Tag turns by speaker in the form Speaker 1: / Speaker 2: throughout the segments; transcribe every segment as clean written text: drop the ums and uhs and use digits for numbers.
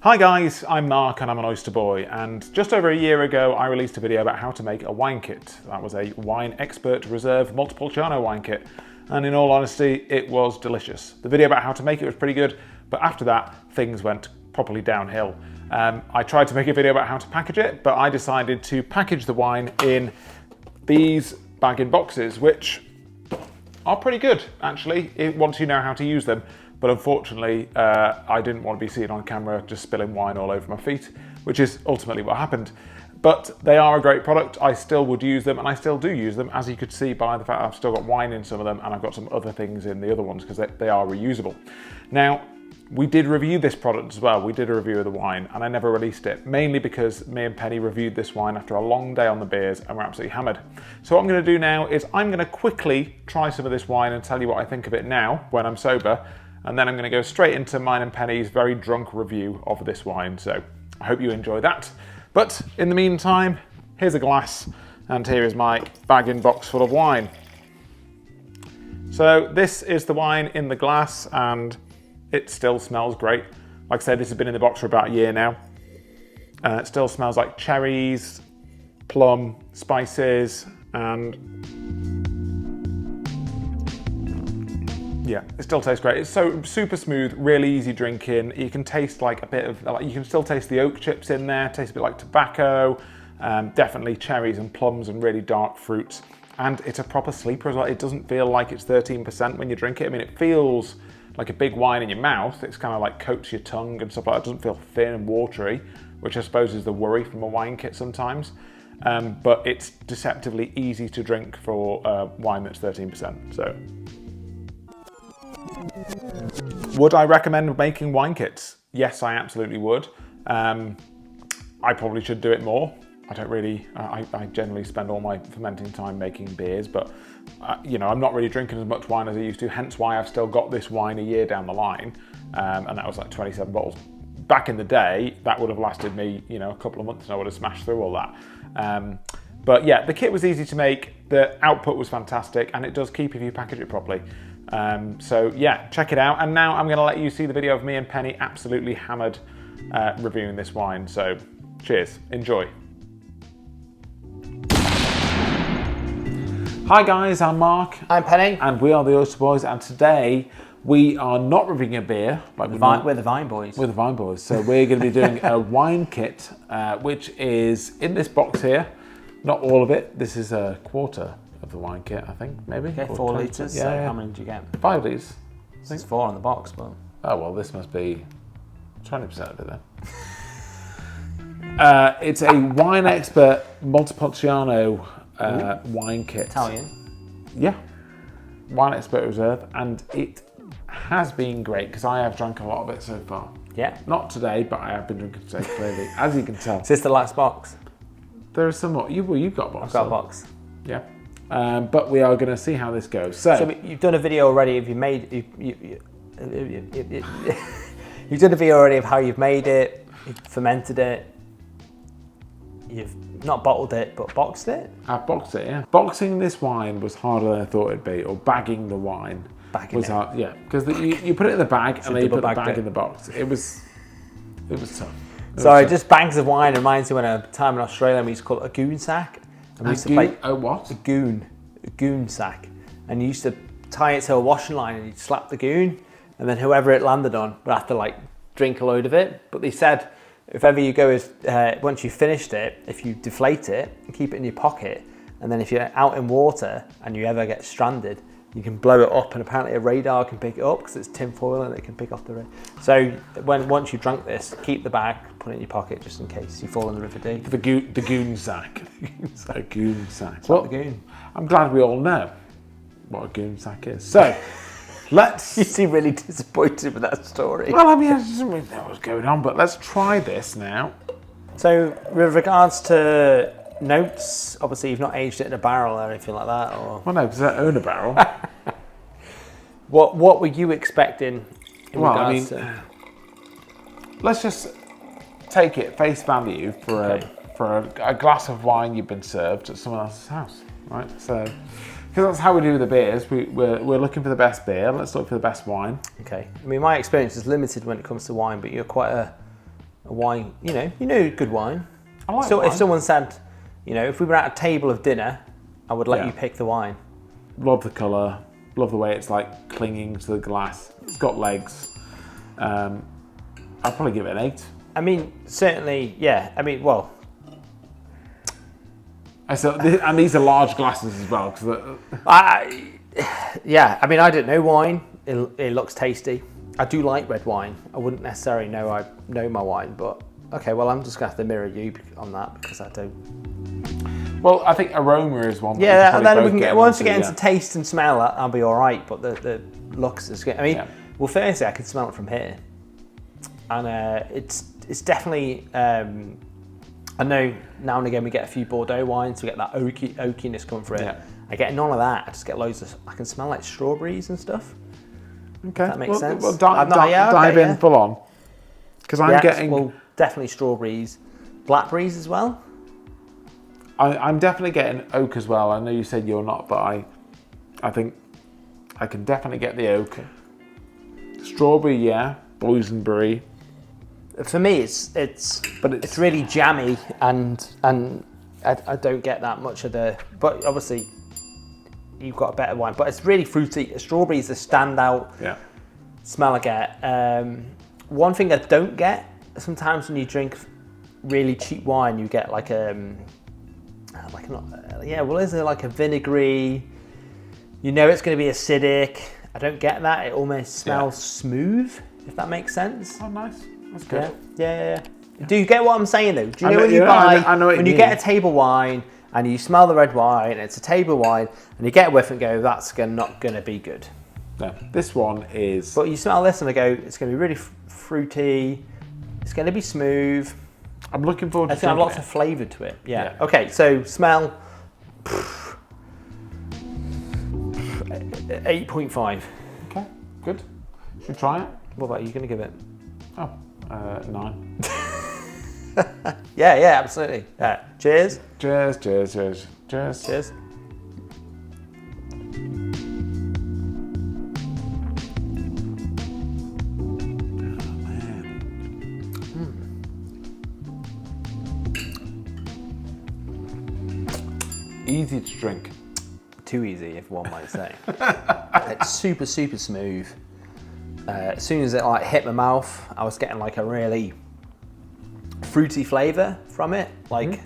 Speaker 1: Hi guys, I'm Mark and I'm an Oyster boy, and just over a year ago I released a video about how to make a wine kit. That was a Winexpert Reserve Montepulciano wine kit, and in all honesty it was delicious. The video about how to make it was pretty good, but after that things went properly downhill. I tried to make a video about how to package it, but I decided to package the wine in these bag-in-boxes, which are pretty good actually once you know how to use them. But unfortunately, I didn't want to be seen on camera just spilling wine all over my feet, which is ultimately what happened. But they are a great product. I still would use them, and I still do use them, as you could see by the fact I've still got wine in some of them, and I've got some other things in the other ones because they are reusable. Now, we did review this product as well. We did a review of the wine, and I never released it, mainly because me and Penny reviewed this wine after a long day on the beers, and we're absolutely hammered. So what I'm going to do now is I'm going to quickly try some of this wine and tell you what I think of it now when I'm sober. And then I'm going to go straight into mine and Penny's very drunk review of this wine. So I hope you enjoy that. But in the meantime, here's a glass and here is my bag-in-box full of wine. So this is the wine in the glass and it still smells great. Like I said, this has been in the box for about a year now. It still smells like cherries, plum, spices, and yeah, it still tastes great. It's so super smooth, really easy drinking. You can taste like a bit of, you can still taste the oak chips in there, tastes a bit like tobacco, definitely cherries and plums and really dark fruits. And it's a proper sleeper as well. It doesn't feel like it's 13% when you drink it. I mean, it feels like a big wine in your mouth. It's kind of like coats your tongue and stuff like that. It doesn't feel thin and watery, which I suppose is the worry from a wine kit sometimes. But it's deceptively easy to drink for wine that's 13%. So. Would I recommend making wine kits? Yes, I absolutely would. I probably should do it more. I don't really, I generally spend all my fermenting time making beers, but you know, I'm not really drinking as much wine as I used to, hence why I've still got this wine a year down the line. And that was like 27 bottles. Back in the day, that would have lasted me, you know, a couple of months and I would have smashed through all that. But yeah, the kit was easy to make, the output was fantastic, and it does keep if you package it properly. So yeah, check it out. And now I'm going to let you see the video of me and Penny absolutely hammered reviewing this wine. So cheers, enjoy. Hi guys, I'm Mark.
Speaker 2: I'm Penny.
Speaker 1: And we are the Oyster Boys, and today we are not reviewing a beer. Like
Speaker 2: we're the Vine Boys.
Speaker 1: We're the Vine Boys. So we're going to be doing a wine kit, which is in this box here. Not all of it. This is a quarter of the wine kit, I think, maybe.
Speaker 2: Okay, 4 litres.
Speaker 1: Yeah,
Speaker 2: so
Speaker 1: yeah.
Speaker 2: how many did you get?
Speaker 1: 5 litres.
Speaker 2: There's 4 on the box, but...
Speaker 1: Oh, well, this must be 20% of it then. It's a Winexpert Montepulciano wine kit.
Speaker 2: Italian?
Speaker 1: Yeah. Winexpert Reserve, and it has been great because I have drank a lot of it so far.
Speaker 2: Yeah.
Speaker 1: Not today, but I have been drinking today, clearly, as you can tell.
Speaker 2: Is this the last box?
Speaker 1: There is some more. You've got a box.
Speaker 2: I've got a box.
Speaker 1: Yeah. But we are going to see how this goes. So
Speaker 2: you've done a video already. Have you made? You've done a video already of how you've made it, you've fermented it, you've not bottled it, but boxed it.
Speaker 1: I've boxed it. Yeah. Boxing this wine was harder than I thought it'd be, or bagging the wine was hard. Yeah, because you put it in the bag and then you put the bag in the box. It was tough.
Speaker 2: Sorry, just bags of wine reminds me when a time in Australia we used to call it a goon sack. And we used to play
Speaker 1: a what?
Speaker 2: A goon sack. And you used to tie it to a washing line and you'd slap the goon, and then whoever it landed on would have to like drink a load of it. But they said if ever you go once you finished it, if you deflate it and keep it in your pocket, and then if you're out in water and you ever get stranded, you can blow it up, and apparently a radar can pick it up because it's tin foil and it can pick off the radar. So once you've drunk this, keep the bag, put it in your pocket just in case you fall in the River Dee.
Speaker 1: The goon sack. A goon sack.
Speaker 2: Well, the goon.
Speaker 1: I'm glad we all know what a goon sack is. So let's.
Speaker 2: You seem really disappointed with that story.
Speaker 1: Well, I mean, I didn't really know what was going on, but let's try this now.
Speaker 2: So with regards to notes, obviously you've not aged it in a barrel or anything like that, or?
Speaker 1: Well, no, because I own a barrel.
Speaker 2: What were you expecting in regards to?
Speaker 1: Let's just take it face value for a glass of wine you've been served at someone else's house, right? So, because that's how we do the beers. We're looking for the best beer. Let's look for the best wine.
Speaker 2: Okay. I mean, my experience is limited when it comes to wine, but you're quite a a wine, good wine.
Speaker 1: I like
Speaker 2: So
Speaker 1: wine.
Speaker 2: if someone said, if we were at a table of dinner, I would let
Speaker 1: Yeah.
Speaker 2: you pick the wine.
Speaker 1: Love the colour, love the way it's like clinging to the glass. It's got legs. I'd probably give it an 8.
Speaker 2: I mean, certainly, yeah. I mean, well,
Speaker 1: And these are large glasses as well.
Speaker 2: yeah. I mean, I don't know wine. It looks tasty. I do like red wine. I wouldn't necessarily know I know my wine, but okay. Well, I'm just gonna have to mirror you on that because I don't.
Speaker 1: Well, I think aroma is one.
Speaker 2: Yeah, and then we can get once we get into taste and smell, I'll be all right. But the looks is good. I mean, well, firstly, I can smell it from here, and it's definitely. I know now and again we get a few Bordeaux wines, we get that oakiness come through it.
Speaker 1: Yeah.
Speaker 2: I get none of that. I just get loads of. I can smell like strawberries and stuff.
Speaker 1: Okay,
Speaker 2: That makes sense.
Speaker 1: Well, dive in full on, because I'm getting.
Speaker 2: Well, definitely strawberries, blackberries as well.
Speaker 1: I'm definitely getting oak as well. I know you said you're not, but I think I can definitely get the oak. Strawberry, yeah, boysenberry.
Speaker 2: For me, it's really jammy, and I don't get that much of the. But obviously, you've got a better wine. But it's really fruity. Strawberry is the standout smell I get. One thing I don't get sometimes when you drink really cheap wine, you get like is it like a vinegary? It's going to be acidic. I don't get that. It almost smells smooth, if that makes sense.
Speaker 1: Oh, nice. That's good.
Speaker 2: Yeah. Do you get what I'm saying though? Do you know when you buy, when you get a table wine and you smell the red wine, and it's a table wine, and you get a whiff and go, that's not going to be good.
Speaker 1: No, this one is.
Speaker 2: But you smell this and I go, it's going to be really fruity. It's going to be smooth.
Speaker 1: I'm looking forward to it.
Speaker 2: It's going to have lots of flavour to it. Yeah. Okay, so smell. 8.5.
Speaker 1: Okay, good. Should we try it?
Speaker 2: What about you? Going to give it?
Speaker 1: Oh, 9.
Speaker 2: Yeah, absolutely. Cheers.
Speaker 1: Cheers.
Speaker 2: Cheers.
Speaker 1: Easy to drink.
Speaker 2: Too easy, if one might say. It's super, super smooth. As soon as it hit my mouth, I was getting like a really fruity flavour from it. It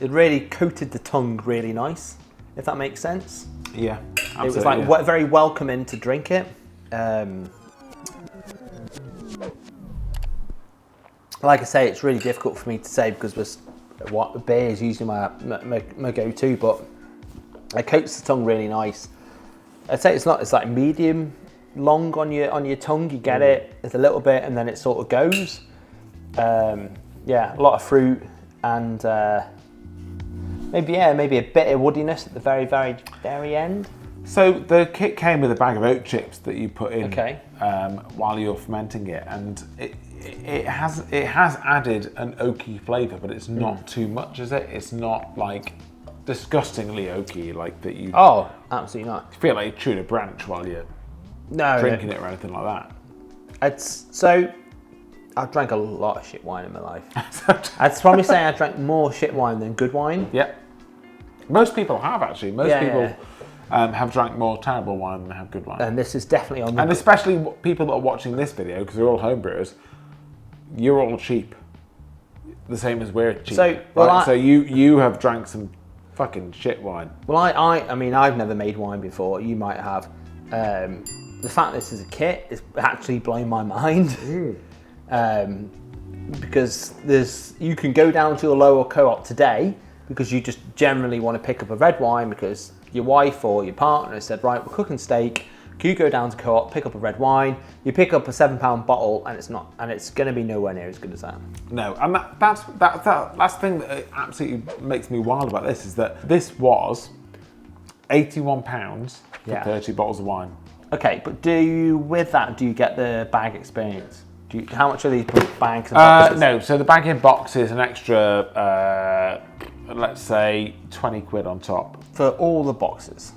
Speaker 2: really coated the tongue really nice, if that makes sense.
Speaker 1: Yeah, absolutely.
Speaker 2: It was very welcoming to drink it. Like I say, it's really difficult for me to say because beer is usually my go-to, but it coats the tongue really nice. I'd say it's like medium long on your tongue. You get it, it's a little bit, and then it sort of goes. A lot of fruit and maybe a bit of woodiness at the very, very, very end.
Speaker 1: So the kit came with a bag of oat chips that you put in while you're fermenting it, and it has added an oaky flavour, but it's not too much, is it? It's not like disgustingly oaky, like that you.
Speaker 2: Oh, absolutely not.
Speaker 1: You feel like you chewed a branch while you're drinking it or anything like that.
Speaker 2: I've drank a lot of shit wine in my life. I'd probably say I drank more shit wine than good wine.
Speaker 1: Yeah. Most people have actually. Most people have drank more terrible wine than they have good wine.
Speaker 2: And this is definitely on the.
Speaker 1: And especially people that are watching this video, because they're all homebrewers, you're all cheap. The same as we're cheap. So you have drank some fucking shit wine.
Speaker 2: Well, I mean, I've never made wine before. You might have. The fact this is a kit is actually blowing my mind. Because you can go down to a lower co-op today because you just generally want to pick up a red wine because your wife or your partner said, right, we're cooking steak. Can you go down to co-op, pick up a red wine? You pick up a £7 bottle, and it's going to be nowhere near as good as that.
Speaker 1: No, and that's the thing that absolutely makes me wild about this is that this was £81 for 30 bottles of wine.
Speaker 2: Okay, but do you get the bag experience? How much are these bags and boxes?
Speaker 1: No, so the bag in box is an extra, let's say, 20 quid on top.
Speaker 2: For all the boxes?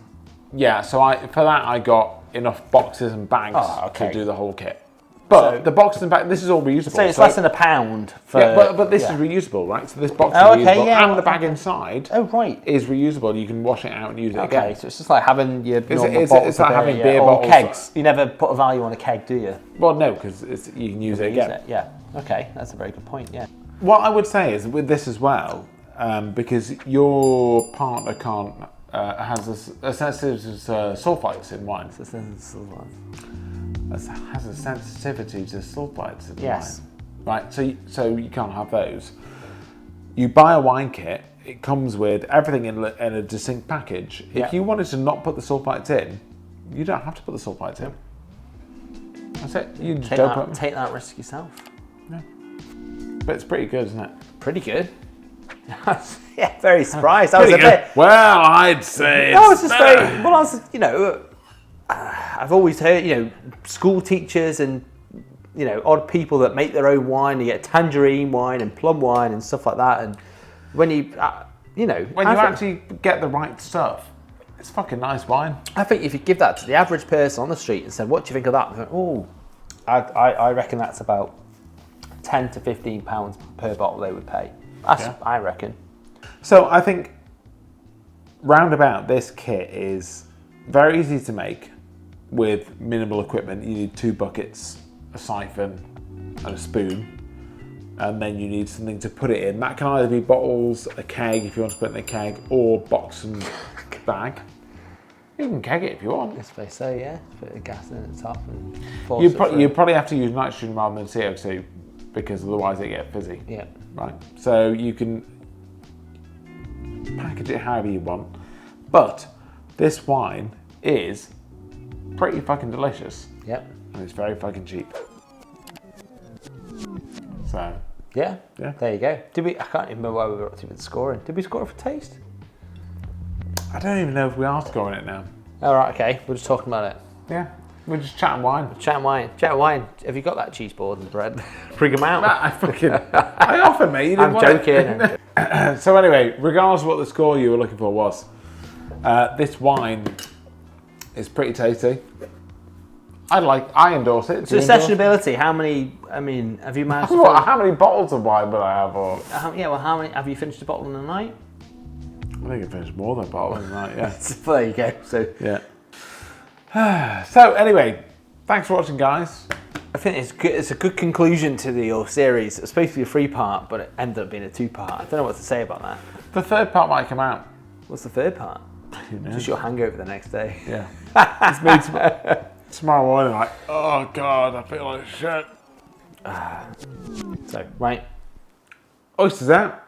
Speaker 1: Yeah, so for that I got enough boxes and bags to do the whole kit. But the box and bag, this is all reusable.
Speaker 2: So it's less than £1 for...
Speaker 1: Yeah, but this is reusable, right? So this box is reusable, and the bag inside is reusable. You can wash it out and use it again.
Speaker 2: Okay, so it's just like having your normal bottles.
Speaker 1: It's like having beer
Speaker 2: or
Speaker 1: bottles.
Speaker 2: Kegs. You never put a value on a keg, do you?
Speaker 1: Well, no, because you can use it again.
Speaker 2: Yeah, okay, that's a very good point, yeah.
Speaker 1: What I would say is with this as well, because your partner has a sensitivity to sulfites in wine. Has a sensitivity to sulfites in
Speaker 2: Yes.
Speaker 1: wine. Right, so you can't have those. You buy a wine kit, it comes with everything in a distinct package. If you wanted to not put the sulfites in, you don't have to put the sulfites in. That's it. You just
Speaker 2: take that risk yourself.
Speaker 1: Yeah. But it's pretty good, isn't it?
Speaker 2: Pretty good. Yeah, very surprised. I was a bit.
Speaker 1: Well, I'd say.
Speaker 2: No, it's just very. Well, I was, I've always heard, school teachers and, odd people that make their own wine. You get tangerine wine and plum wine and stuff like that. And when you,
Speaker 1: when you actually get the right stuff, it's fucking nice wine.
Speaker 2: I think if you give that to the average person on the street and said, "What do you think of that?" Like, oh, I reckon that's about £10 to £15 per bottle they would pay. I reckon.
Speaker 1: So I think roundabout this kit is very easy to make with minimal equipment. You need 2 buckets, a siphon and a spoon, and then you need something to put it in. That can either be bottles, a keg if you want to put it in a keg, or box and bag. You can keg it if you want.
Speaker 2: Yes, they say, yeah. Put the gas in at the top and
Speaker 1: you probably have to use nitrogen rather than CO2 because otherwise it gets fizzy.
Speaker 2: Yeah.
Speaker 1: Right. So you can package it however you want, but this wine is pretty fucking delicious.
Speaker 2: Yep.
Speaker 1: And it's very fucking cheap. So.
Speaker 2: Yeah. There you go. I can't even remember why we were up to with scoring. Did we score it for taste?
Speaker 1: I don't even know if we are scoring it now.
Speaker 2: All right. Okay. We're just talking about it.
Speaker 1: Yeah. We're just chatting wine.
Speaker 2: Chatting wine. Have you got that cheese board and bread? Bring them out.
Speaker 1: I offered, mate. You didn't
Speaker 2: I'm joking.
Speaker 1: So anyway, regardless of what the score you were looking for was, this wine is pretty tasty. I endorse it.
Speaker 2: So sessionability, how many, have you managed to...
Speaker 1: How many bottles of wine would I have? Or?
Speaker 2: How many, have you finished a bottle in a night?
Speaker 1: I think I finished more than a bottle in a night, yeah.
Speaker 2: So there you go. So
Speaker 1: yeah. So anyway, thanks for watching, guys.
Speaker 2: I think it's good. It's a good conclusion to the series. It was supposed to be a 3-part, but it ended up being a 2-part. I don't know what to say about that.
Speaker 1: The 3rd part might come out.
Speaker 2: What's the 3rd part? Just your hangover the next day.
Speaker 1: Yeah. It's me tomorrow morning, like, oh God, I feel like shit.
Speaker 2: So, right.
Speaker 1: Oysters out.